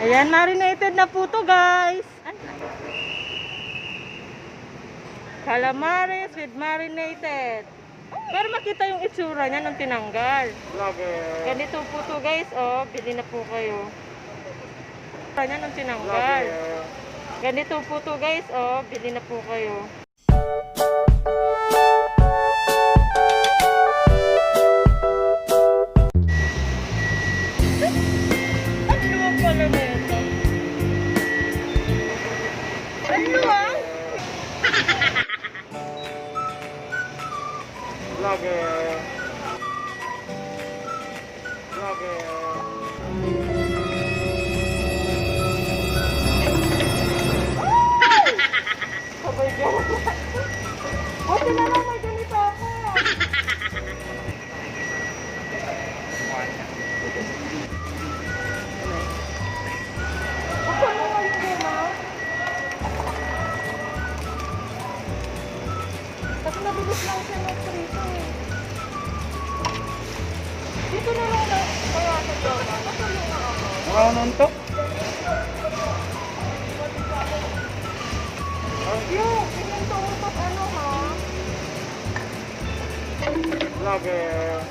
Ayan, marinated na po to, guys. Calamares with marinated. Pero makita yung itsura niya nung tinanggal. Ganito po to, guys. Oh, bili na po kayo. Niya nung tinanggal. Ganito po to, guys. Oh, bili na po kayo. Buti na lang may ganito ako. Baka mo nga yung gema. Kasi nabilis lang siya ng prito eh. Dito na lang na kaya sa goma. Natulong nga ako. Ano to? Yung, tingin to utot ano ha? Vlogger.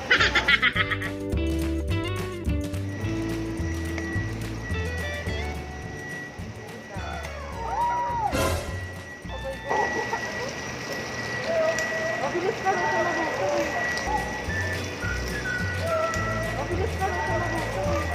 Mabilis ka lang sa mabuto eh. Mabilis ka lang sa mabuto eh.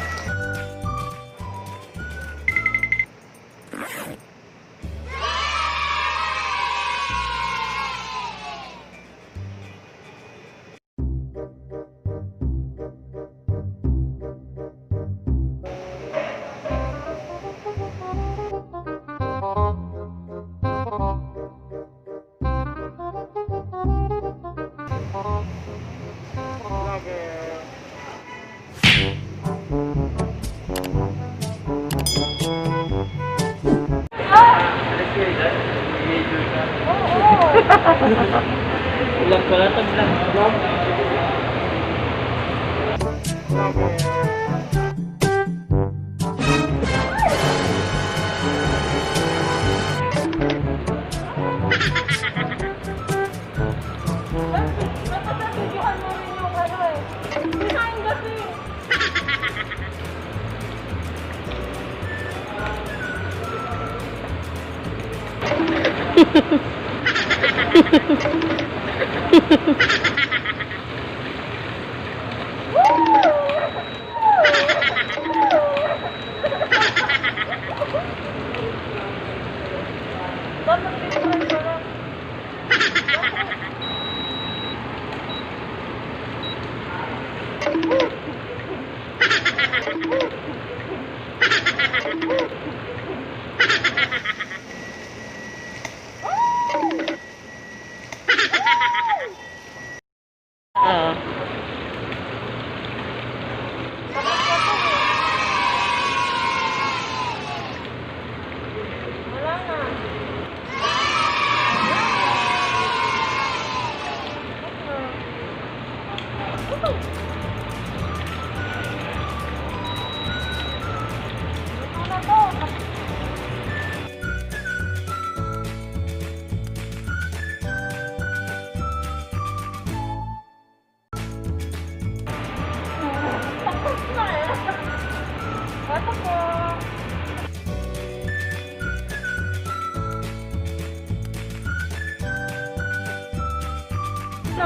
Ulang pala ito, ulang. Napapagigyan mo rin yung ano eh. Behind the scene.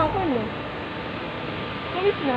Ako no. Kawit na.